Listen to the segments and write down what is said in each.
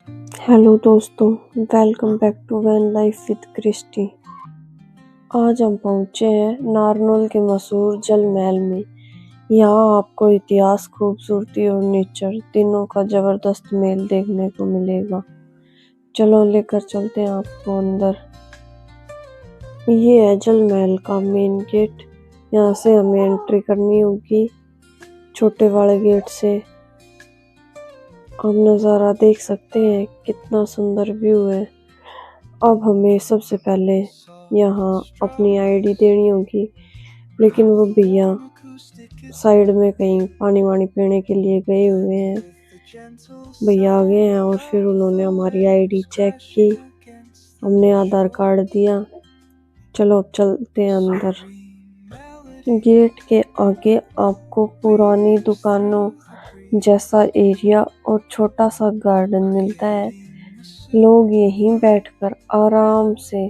Hello दोस्तों, welcome back to van life with Christy. आज हम पहुंचे हैं नारनौल के मशहूर जल महल में। यहाँ आपको इतिहास, खूबसूरती और नेचर तीनों का जबरदस्त मेल देखने को मिलेगा। चलो लेकर चलते हैं आपको अंदर। ये है जल महल का मेन गेट। यहाँ से हमें एंट्री करनी होगी छोटे वाले गेट से। आप नज़ारा देख सकते हैं, कितना सुंदर व्यू है। अब हमें सबसे पहले यहाँ अपनी आईडी देनी होगी, लेकिन वो भैया साइड में कहीं पानी वानी पीने के लिए गए हुए हैं। भैया आ गए हैं और फिर उन्होंने हमारी आईडी चेक की, हमने आधार कार्ड दिया। चलो अब चलते हैं अंदर। गेट के आगे आपको पुरानी दुकानों जैसा एरिया और छोटा सा गार्डन मिलता है। लोग यहीं बैठकर आराम से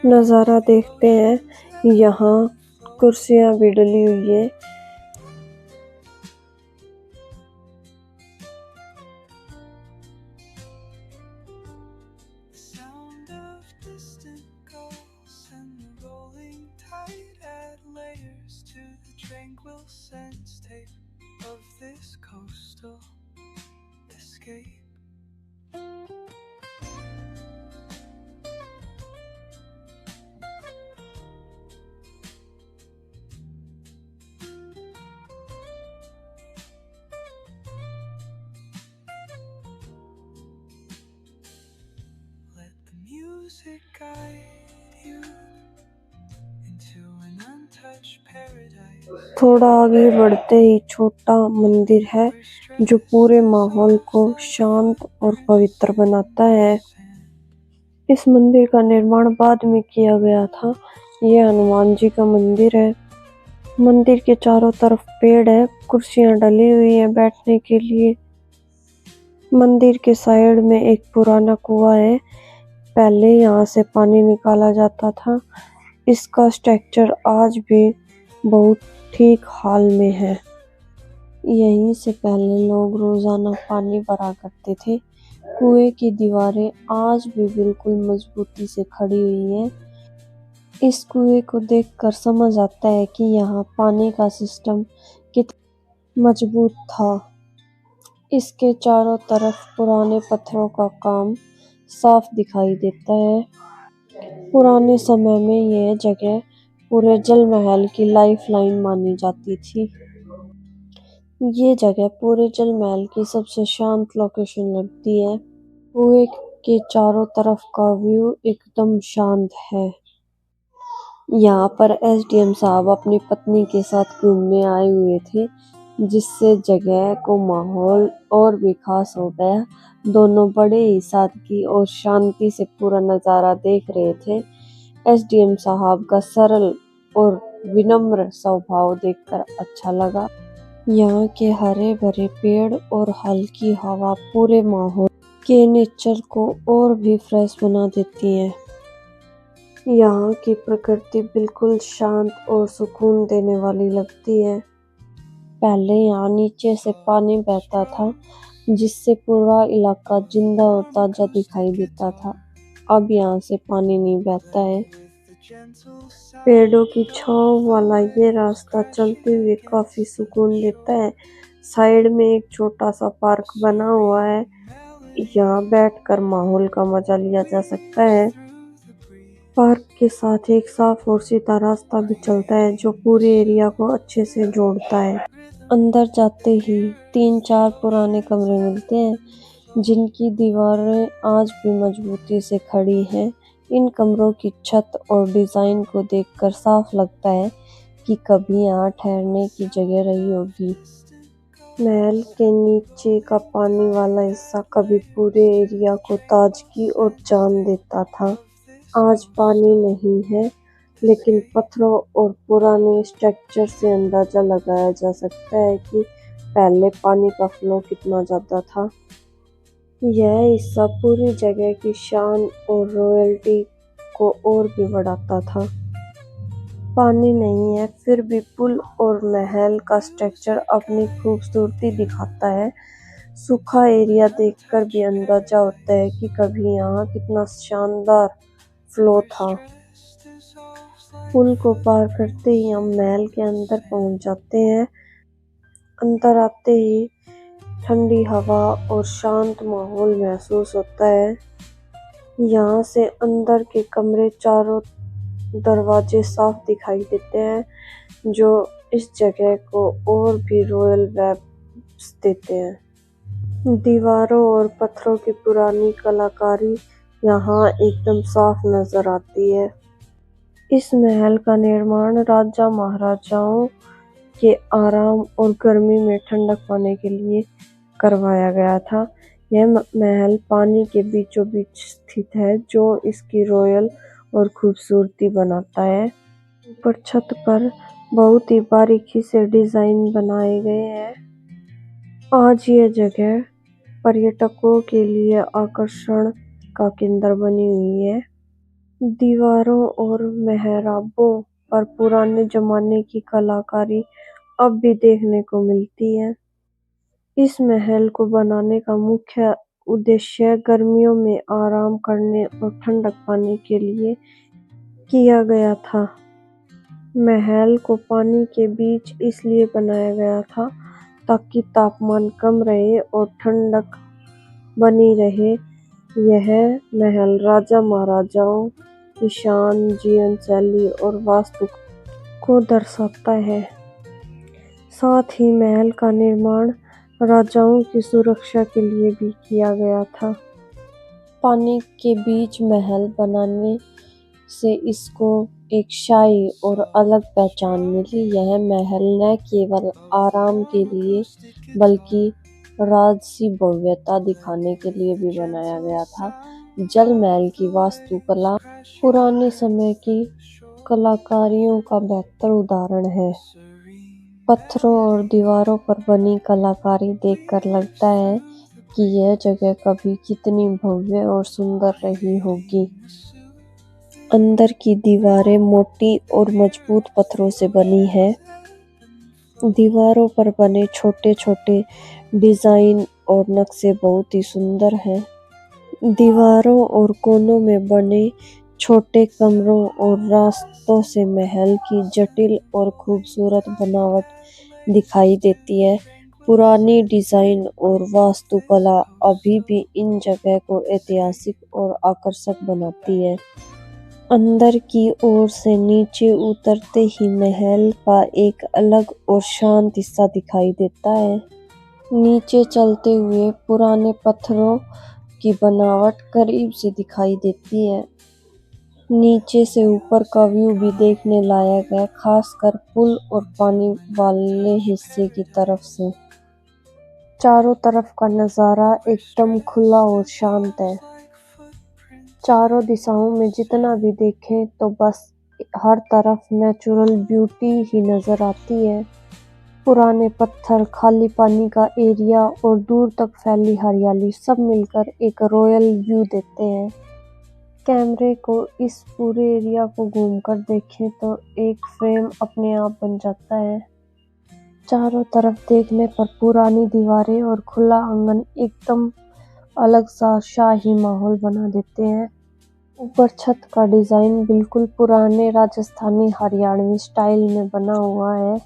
नज़ारा देखते हैं। यहाँ कुर्सियाँ भी डली हुई है। थोड़ा आगे बढ़ते ही छोटा मंदिर है जो पूरे माहौल को शांत और पवित्र बनाता है। इस मंदिर का निर्माण बाद में किया गया था। यह हनुमान जी का मंदिर है। मंदिर के चारों तरफ पेड़ है, कुर्सियां डली हुई हैं बैठने के लिए। मंदिर के साइड में एक पुराना कुआं है। पहले यहाँ से पानी निकाला जाता था। इसका स्ट्रक्चर आज भी बहुत ठीक हाल में है। यहीं से पहले लोग रोजाना पानी भरा करते थे। कुएं की दीवारें आज भी बिल्कुल मजबूती से खड़ी हुई हैं। इस कुएं को देखकर समझ आता है कि यहाँ पानी का सिस्टम कितना मजबूत था। इसके चारों तरफ पुराने पत्थरों का काम साफ दिखाई देता है। पुराने समय में यह जगह पूरे जल महल की लाइफलाइन मानी जाती थी। ये जगह पूरे जल महल की सबसे शांत लोकेशन लगती है। कुएं के चारों तरफ का व्यू एकदम शांत है। यहाँ पर एसडीएम साहब अपनी पत्नी के साथ घूमने आए हुए थे, जिससे जगह को माहौल और भी खास हो गया। दोनों बड़े ही सादगी और शांति से पूरा नज़ारा देख रहे थे। एसडीएम साहब का सरल और विनम्र स्वभाव देखकर अच्छा लगा। यहाँ के हरे भरे पेड़ और हल्की हवा पूरे माहौल के नेचर को और भी फ्रेश बना देती है। यहाँ की प्रकृति बिल्कुल शांत और सुकून देने वाली लगती है। पहले यहाँ नीचे से पानी बहता था, जिससे पूरा इलाका जिंदा और ताजा दिखाई देता था। अब यहाँ से पानी नहीं बहता है। पेड़ों की छांव वाला ये रास्ता चलते हुए काफी सुकून देता है। साइड में एक छोटा सा पार्क बना हुआ है। यहाँ बैठकर माहौल का मजा लिया जा सकता है। पार्क के साथ एक साफ और सीधा रास्ता भी चलता है, जो पूरे एरिया को अच्छे से जोड़ता है। अंदर जाते ही 3-4 पुराने कमरे मिलते हैं, जिनकी दीवारें आज भी मजबूती से खड़ी हैं। इन कमरों की छत और डिजाइन को देखकर साफ लगता है कि कभी यहाँ ठहरने की जगह रही होगी। महल के नीचे का पानी वाला हिस्सा कभी पूरे एरिया को ताजगी और जान देता था। आज पानी नहीं है, लेकिन पत्थरों और पुराने स्ट्रक्चर से अंदाजा लगाया जा सकता है कि पहले पानी का फ्लो कितना ज्यादा था। यह हिस्सा पूरी जगह की शान और रॉयल्टी को और भी बढ़ाता था। पानी नहीं है, फिर भी पुल और महल का स्ट्रक्चर अपनी खूबसूरती दिखाता है। सूखा एरिया देखकर भी अंदाजा होता है कि कभी यहाँ कितना शानदार फ्लो था। पुल को पार करते ही हम महल के अंदर पहुंच जाते हैं। अंदर आते ही ठंडी हवा और शांत माहौल महसूस होता है। यहाँ से अंदर के कमरे चारों दरवाजे साफ दिखाई देते हैं, जो इस जगह को और भी रॉयल वाइब्स देते हैं। दीवारों और पत्थरों की पुरानी कलाकारी यहाँ एकदम साफ नजर आती है। इस महल का निर्माण राजा महाराजाओं के आराम और गर्मी में ठंडक पाने के लिए करवाया गया था। यह महल पानी के बीचों बीच स्थित है, जो इसकी रॉयल और खूबसूरती बनाता है। ऊपर छत पर बहुत ही बारीकी से डिजाइन बनाए गए हैं। आज यह जगह पर्यटकों के लिए आकर्षण का केंद्र बनी हुई है। दीवारों और मेहराबों पर पुराने जमाने की कलाकारी अब भी देखने को मिलती है। इस महल को बनाने का मुख्य उद्देश्य गर्मियों में आराम करने और ठंडक पाने के लिए किया गया था। महल को पानी के बीच इसलिए बनाया गया था ताकि तापमान कम रहे और ठंडक बनी रहे। यह महल राजा महाराजाओं की शान, जीवन शैली और वास्तु को दर्शाता है। साथ ही महल का निर्माण राजाओं की सुरक्षा के लिए भी किया गया था। पानी के बीच महल बनाने से इसको एक शाही और अलग पहचान मिली। यह महल न केवल आराम के लिए बल्कि राजसी भव्यता दिखाने के लिए भी बनाया गया था। जल महल की वास्तुकला पुराने समय की कलाकारियों का बेहतर उदाहरण है। पत्थरों और दीवारों पर बनी कलाकारी देखकर लगता है कि यह जगह कभी कितनी भव्य और सुंदर रही होगी। अंदर की दीवारें मोटी और मजबूत पत्थरों से बनी है। दीवारों पर बने छोटे छोटे डिजाइन और नक्शे बहुत ही सुंदर हैं। दीवारों और कोनों में बने छोटे कमरों और रास्तों से महल की जटिल और खूबसूरत बनावट दिखाई देती है। पुरानी डिजाइन और वास्तुकला अभी भी इन जगह को ऐतिहासिक और आकर्षक बनाती है। अंदर की ओर से नीचे उतरते ही महल का एक अलग और शांत हिस्सा दिखाई देता है। नीचे चलते हुए पुराने पत्थरों की बनावट करीब से दिखाई देती है। नीचे से ऊपर का व्यू भी देखने लायक है, खासकर पुल और पानी वाले हिस्से की तरफ से। चारों तरफ का नजारा एकदम खुला और शांत है। चारों दिशाओं में जितना भी देखें तो बस हर तरफ नेचुरल ब्यूटी ही नजर आती है। पुराने पत्थर, खाली पानी का एरिया और दूर तक फैली हरियाली सब मिलकर एक रॉयल व्यू देते हैं। कैमरे को इस पूरे एरिया को घूमकर देखें तो एक फ्रेम अपने आप बन जाता है। चारों तरफ देखने पर पुरानी दीवारें और खुला आंगन एकदम अलग सा शाही माहौल बना देते हैं। ऊपर छत का डिजाइन बिल्कुल पुराने राजस्थानी हरियाणवी स्टाइल में बना हुआ है।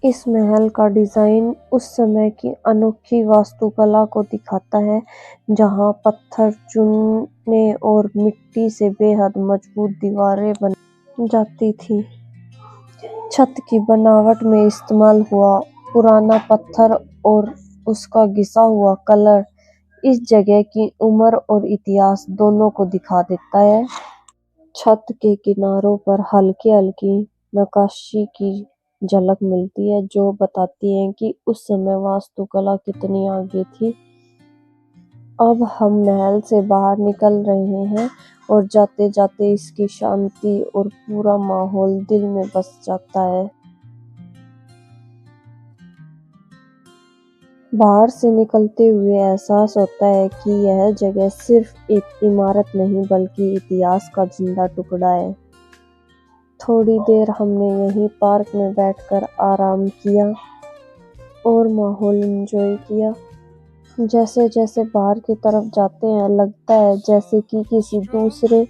इस महल का डिजाइन उस समय की अनोखी वास्तुकला को दिखाता है, जहां पत्थर, चूने और मिट्टी से बेहद मजबूत दीवारें बन जाती थी। छत की बनावट में इस्तेमाल हुआ पुराना पत्थर और उसका घिसा हुआ कलर इस जगह की उम्र और इतिहास दोनों को दिखा देता है। छत के किनारों पर हल्की हल्की नक्काशी की झलक मिलती है, जो बताती है कि उस समय वास्तुकला कितनी आगे थी। अब हम महल से बाहर निकल रहे हैं और जाते जाते इसकी शांति और पूरा माहौल दिल में बस जाता है। बाहर से निकलते हुए एहसास होता है कि यह जगह सिर्फ एक इमारत नहीं बल्कि इतिहास का जिंदा टुकड़ा है। थोड़ी देर हमने यहीं पार्क में बैठकर आराम किया और माहौल एंजॉय किया। जैसे जैसे बाहर की तरफ जाते हैं लगता है जैसे कि किसी दूसरे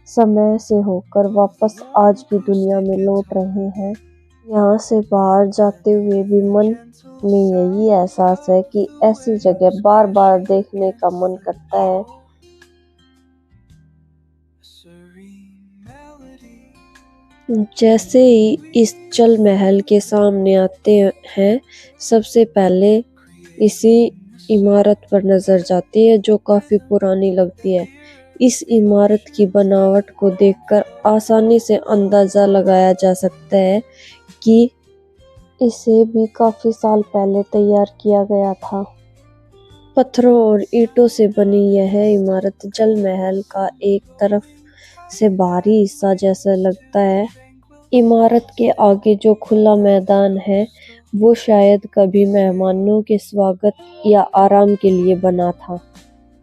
समय से होकर वापस आज की दुनिया में लौट रहे हैं। यहाँ से बाहर जाते हुए भी मन में यही एहसास है कि ऐसी जगह बार बार देखने का मन करता है। जैसे ही इस जल महल के सामने आते हैं सबसे पहले इसी इमारत पर नजर जाती है जो काफी पुरानी लगती है। इस इमारत की बनावट को देखकर आसानी से अंदाजा लगाया जा सकता है कि इसे भी काफी साल पहले तैयार किया गया था। पत्थरों और ईंटों से बनी यह इमारत जल महल का एक तरफ से बाहरी हिस्सा जैसा लगता है। इमारत के आगे जो खुला मैदान है वो शायद कभी मेहमानों के स्वागत या आराम के लिए बना था।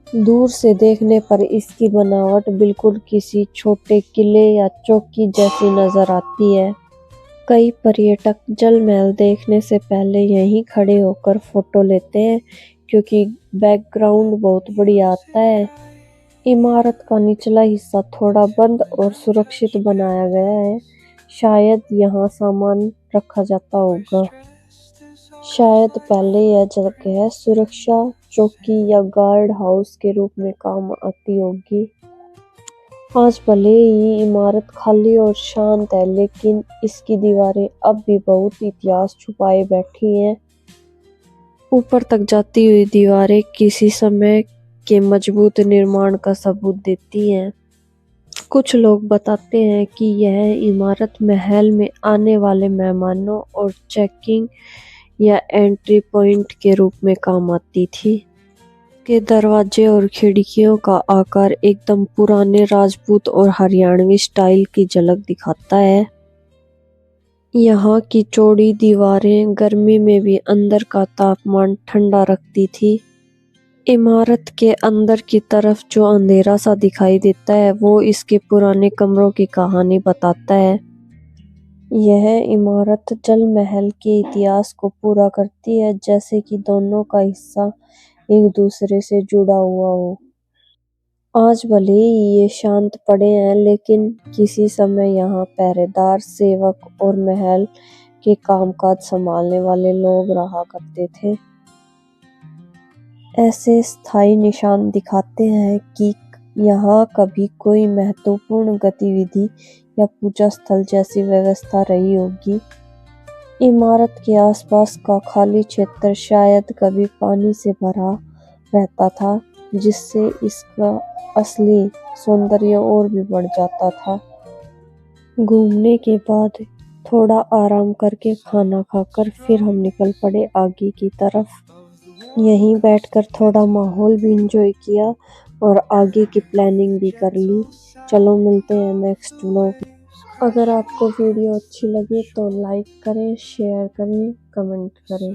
दूर से देखने पर इसकी बनावट बिल्कुल किसी छोटे किले या चौकी जैसी नजर आती है। कई पर्यटक जल महल देखने से पहले यहीं खड़े होकर फोटो लेते हैं क्योंकि बैकग्राउंड बहुत बढ़िया आता है। इमारत का निचला हिस्सा थोड़ा बंद और सुरक्षित बनाया गया है। शायद यहाँ सामान रखा जाता होगा। शायद पहले यह जगह सुरक्षा चौकी या गार्ड हाउस के रूप में काम आती होगी। आज भले ही इमारत खाली और शांत है लेकिन इसकी दीवारें अब भी बहुत इतिहास छुपाए बैठी हैं। ऊपर तक जाती हुई दीवारें किसी समय के मजबूत निर्माण का सबूत देती हैं। कुछ लोग बताते हैं कि यह इमारत महल में आने वाले मेहमानों और चेकिंग या एंट्री पॉइंट के रूप में काम आती थी। के दरवाजे और खिड़कियों का आकार एकदम पुराने राजपूत और हरियाणवी स्टाइल की झलक दिखाता है। यहाँ की चौड़ी दीवारें गर्मी में भी अंदर का तापमान ठंडा रखती थी। इमारत के अंदर की तरफ जो अंधेरा सा दिखाई देता है वो इसके पुराने कमरों की कहानी बताता है। यह इमारत जल महल के इतिहास को पूरा करती है जैसे कि दोनों का हिस्सा एक दूसरे से जुड़ा हुआ हो। आज भले ही ये शांत पड़े हैं लेकिन किसी समय यहाँ पहरेदार सेवक और महल के कामकाज संभालने वाले लोग रहा करते थे। ऐसे स्थायी निशान दिखाते हैं कि यहाँ कभी कोई महत्वपूर्ण गतिविधि या पूजा स्थल जैसी व्यवस्था रही होगी। इमारत के आसपास का खाली क्षेत्र शायद कभी पानी से भरा रहता था जिससे इसका असली सौंदर्य और भी बढ़ जाता था। घूमने के बाद थोड़ा आराम करके खाना खाकर फिर हम निकल पड़े आगे की तरफ। यहीं बैठकर थोड़ा माहौल भी एंजॉय किया और आगे की प्लानिंग भी कर ली। चलो मिलते हैं नेक्स्ट व्लॉग। अगर आपको वीडियो अच्छी लगे तो लाइक करें, शेयर करें, कमेंट करें।